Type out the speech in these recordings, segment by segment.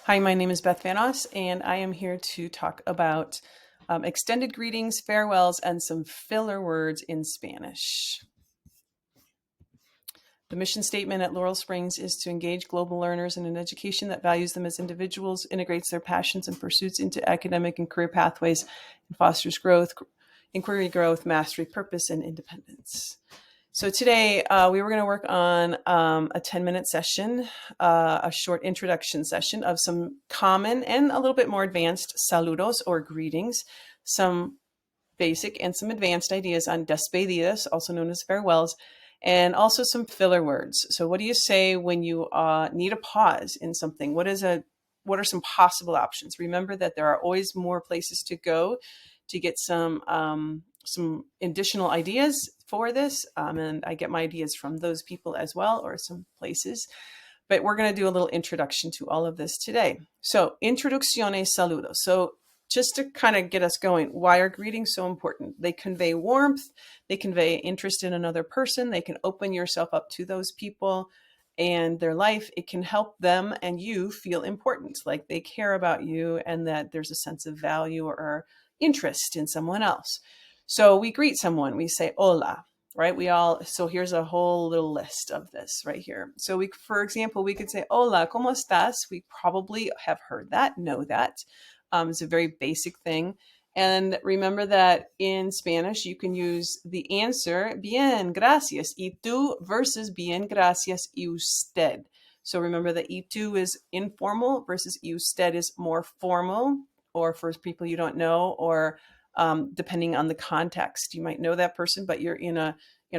Hi, my name is Beth Vanos, and I am here to talk about extended greetings, farewells, and some filler words in Spanish. The mission statement at Laurel Springs is to engage global learners in an education that values them as individuals, integrates their passions and pursuits into academic and career pathways, and fosters growth, inquiry growth, mastery, purpose, and independence. So today we were going to work on a 10-minute session, a short introduction session of some common and a little bit more advanced saludos or greetings, some basic and some advanced ideas on despedidas, also known as farewells, and also some filler words. So what do you say when you need a pause in something? What are some possible options? Remember that there are always more places to go to get some additional ideas for this. And I get my ideas from those people as well, or some places. But we're going to do a little introduction to all of this today. So, introducciones saludos. So, just to kind of get us going, why are greetings so important? They convey warmth, they convey interest in another person, they can open yourself up to those people and their life. It can help them and you feel important, like they care about you and that there's a sense of value or interest in someone else. So we greet someone, we say hola, right? So here's a whole little list of this right here. So for example, we could say hola, ¿cómo estás? We probably have heard that, know that. It's a very basic thing. And remember that in Spanish, you can use the answer bien, gracias, y tú versus bien, gracias, y usted. So remember that y tú is informal versus y usted is more formal, or for people you don't know, or depending on the context. You might know that person, but you're in a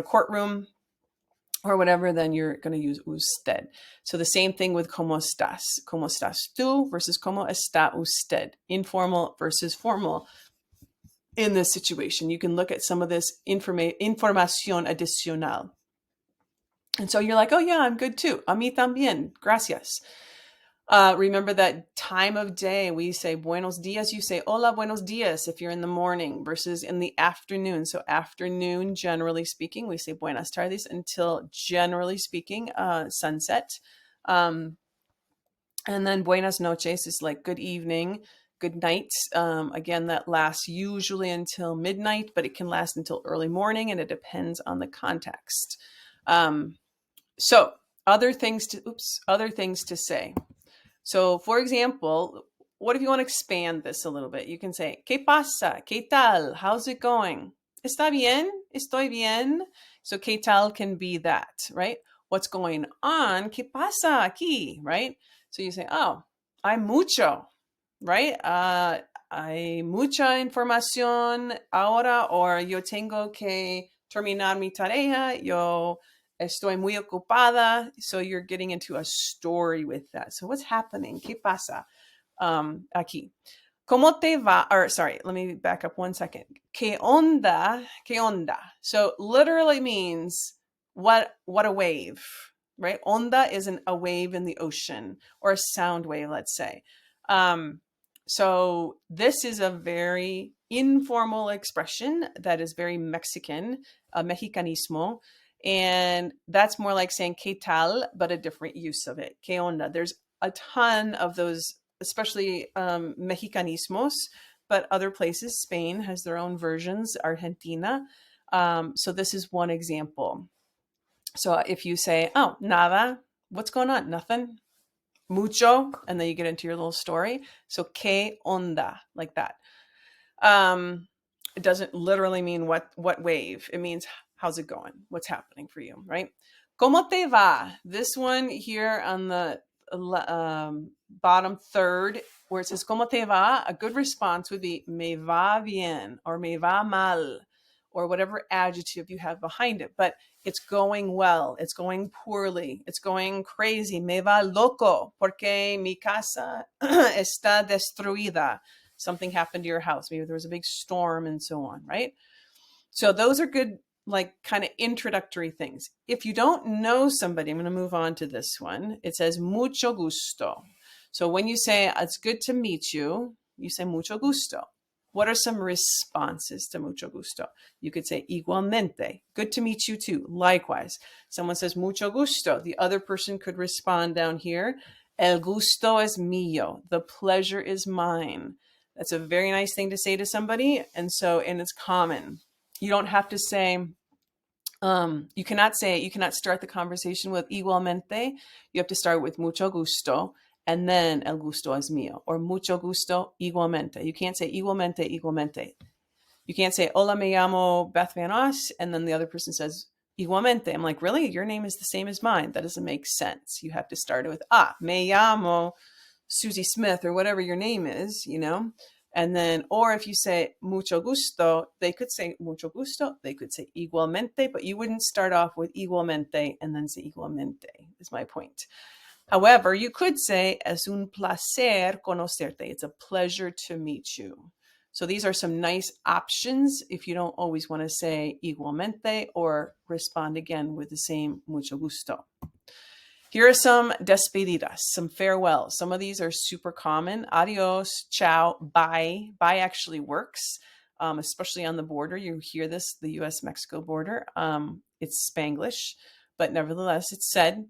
courtroom or whatever, then you're going to use usted. So the same thing with ¿cómo estás? ¿Cómo estás tú versus ¿cómo está usted? Informal versus formal. In this situation, you can look at some of this información adicional. And so you're like, oh yeah, I'm good too. A mí también. Gracias. Remember that time of day, we say buenos dias, you say hola, buenos dias if you're in the morning versus in the afternoon. So afternoon, generally speaking, we say buenas tardes until, generally speaking, sunset. And then buenas noches is like good evening, good night. Again, that lasts usually until midnight, but it can last until early morning, and it depends on the context. So other things to say. So, for example, what if you want to expand this a little bit? You can say, ¿Qué pasa? ¿Qué tal? How's it going? ¿Está bien? ¿Estoy bien? So, ¿qué tal can be that, right? What's going on? ¿Qué pasa aquí? Right? So you say, oh, hay mucho, right? Hay mucha información ahora, or yo tengo que terminar mi tarea, yo estoy muy ocupada. So you're getting into a story with that. So what's happening? ¿Qué pasa aquí? ¿Cómo te va? Or sorry, let me back up one second. ¿Qué onda? ¿Qué onda? So literally means what a wave, right? Onda is a wave in the ocean, or a sound wave, let's say. So this is a very informal expression that is very Mexican, a mexicanismo. And that's more like saying ¿qué tal?, but a different use of it. ¿Qué onda? There's a ton of those, especially mexicanismos, but other places. Spain has their own versions, Argentina. So this is one example. So if you say, oh, nada, what's going on? Nothing. Mucho, and then you get into your little story. So ¿qué onda? Like that. It doesn't literally mean what wave. It means how's it going? What's happening for you, right? ¿Cómo te va? This one here on the bottom third, where it says ¿cómo te va? A good response would be me va bien, or me va mal, or whatever adjective you have behind it. But it's going well, it's going poorly, it's going crazy. Me va loco porque mi casa está destruida. Something happened to your house. Maybe there was a big storm and so on, right? So those are good, like kind of introductory things. If you don't know somebody, I'm going to move on to this one. It says mucho gusto. So when you say it's good to meet you, you say mucho gusto. What are some responses to mucho gusto? You could say igualmente, good to meet you too. Likewise, someone says mucho gusto. The other person could respond down here El gusto es mío. The pleasure is mine. That's a very nice thing to say to somebody. And it's common. You don't have to say, you cannot start the conversation with igualmente. You have to start with mucho gusto and then el gusto es mío, or mucho gusto igualmente. You can't say igualmente, igualmente. You can't say hola me llamo Beth Van Os and then the other person says igualmente. I'm like, really? Your name is the same as mine. That doesn't make sense. You have to start it with me llamo Susie Smith or whatever your name is, And then, or if you say mucho gusto, they could say mucho gusto, they could say igualmente, but you wouldn't start off with igualmente and then say igualmente, is my point. However, you could say es un placer conocerte. It's a pleasure to meet you. So these are some nice options if you don't always want to say igualmente or respond again with the same mucho gusto. Here are some despedidas, some farewells. Some of these are super common. Adios, ciao, bye. Bye actually works, especially on the border. You hear this, the U.S.-Mexico border. It's Spanglish, but nevertheless, it's said.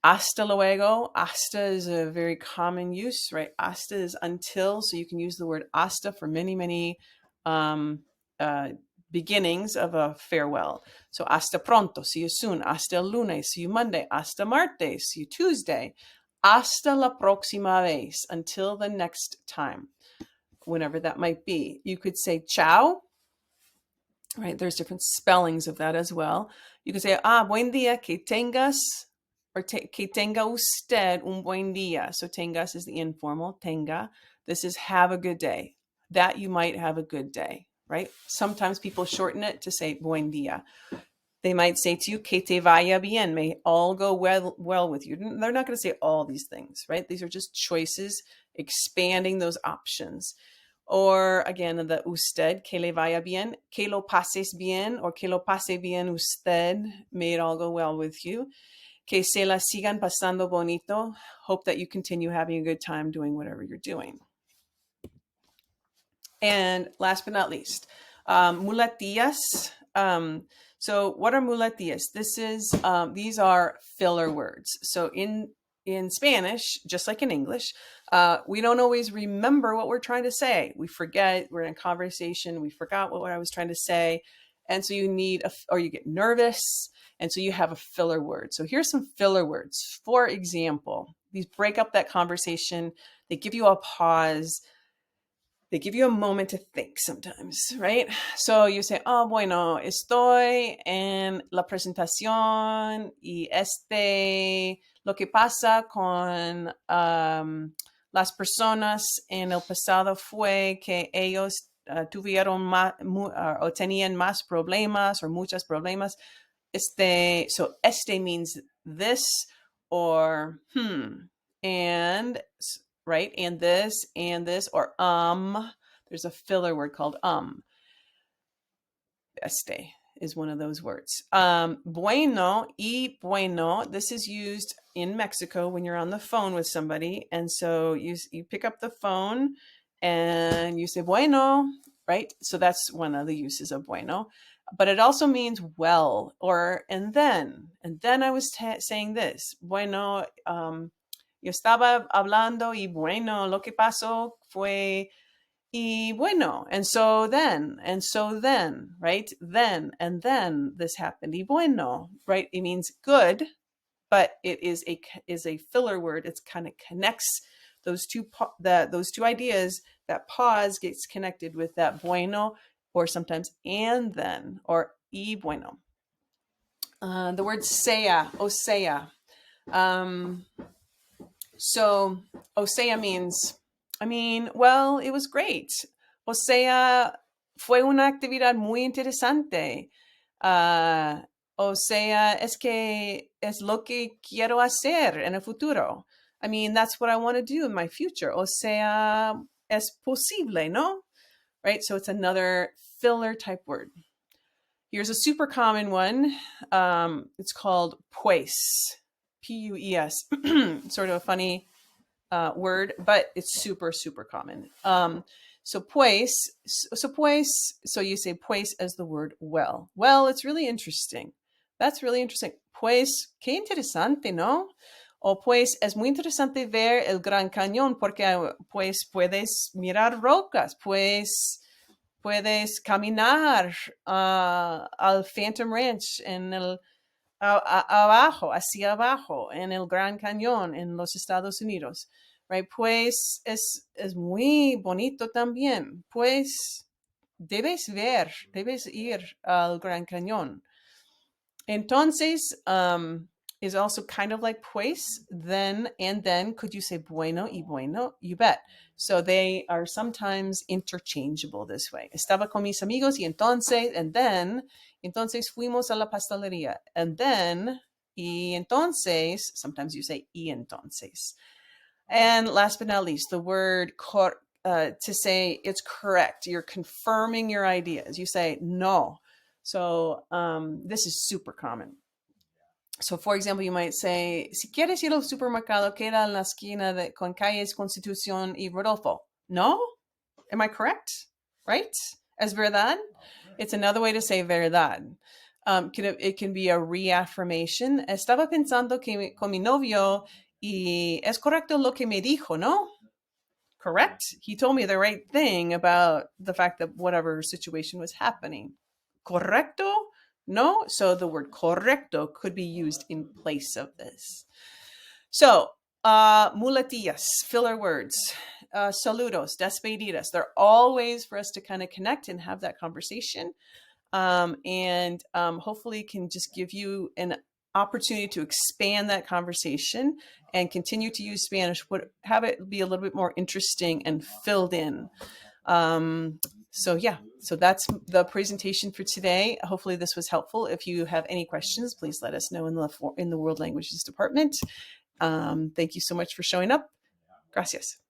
Hasta luego. Hasta is a very common use, right? Hasta is until, so you can use the word hasta for many, many beginnings of a farewell. So hasta pronto, see you soon. Hasta el lunes, see you Monday. Hasta martes, see you Tuesday. Hasta la próxima vez, until the next time, whenever that might be. You could say ciao, right? There's different spellings of that as well. You could say, buen día, que tengas, or que tenga usted un buen día. So tengas is the informal, tenga. This is have a good day. That you might have a good day. Right? Sometimes people shorten it to say buen día. They might say to you, que te vaya bien, may all go well with you. They're not going to say all these things, right? These are just choices, expanding those options. Or again, the usted, que le vaya bien, que lo pases bien, or que lo pase bien usted, may it all go well with you. Que se la sigan pasando bonito, hope that you continue having a good time doing whatever you're doing. And last but not least, muletillas. So what are muletillas? These are filler words. So in Spanish, just like in English, we don't always remember what we're trying to say. We forget, we're in a conversation, we forgot what I was trying to say. And so you need, or you get nervous, and so you have a filler word. So here's some filler words. For example, these break up that conversation. They give you a pause. They give you a moment to think sometimes, right? So you say, bueno, estoy en la presentación y lo que pasa con las personas en el pasado fue que ellos tuvieron o tenían más problemas o muchos problemas. So means this or and right? And this, or there's a filler word called Este is one of those words. Bueno y bueno, this is used in Mexico when you're on the phone with somebody. And so you pick up the phone and you say, bueno, right? So that's one of the uses of bueno. But it also means well, or and then. And then I was saying this. Bueno, yo estaba hablando y bueno, lo que pasó fue y bueno, and so then, right? Then, and then this happened. Y bueno, right? It means good, but it is a filler word. It's kind of connects those two ideas. That pause gets connected with that bueno, or sometimes and then, or y bueno. The word sea, o sea. So Osea means, well, it was great. Osea, fue una actividad muy interesante. Osea, es que es lo que quiero hacer en el futuro. That's what I want to do in my future. Osea, es posible, ¿no? Right? So it's another filler type word. Here's a super common one. It's called pues. Puis, sort of a funny word, but it's super, super common. So pues, so you say pues as the word well. Well, it's really interesting. That's really interesting. Pues, qué interesante, ¿no? O pues es muy interesante ver el Gran Cañón porque pues puedes mirar rocas, pues puedes caminar al Phantom Ranch en el abajo, hacia abajo, en el Gran Cañón en los Estados Unidos. Right? Pues es muy bonito también. Pues debes ir al Gran Cañón. Entonces, is also kind of like pues, then, and then. Could you say bueno y bueno? You bet. So they are sometimes interchangeable this way. Estaba con mis amigos y entonces, and then, entonces fuimos a la pastelería. And then, y entonces, sometimes you say y entonces. And last but not least, the word to say it's correct. You're confirming your ideas. You say no. So this is super common. So, for example, you might say, si quieres ir al supermercado, queda en la esquina con calles Constitución y Rodolfo. No? Am I correct? Right? Es verdad? It's another way to say verdad. It can be a reaffirmation. Estaba pensando con mi novio y es correcto lo que me dijo, ¿no? Correct? He told me the right thing about the fact that whatever situation was happening. Correcto? No? So the word correcto could be used in place of this. So, muletillas, filler words, saludos, despedidas. They're all ways for us to kind of connect and have that conversation. And hopefully can just give you an opportunity to expand that conversation and continue to use Spanish, have it be a little bit more interesting and filled in. So that's the presentation for today. Hopefully this was helpful. If you have any questions, please let us know in the World Languages Department. Thank you so much for showing up. Gracias.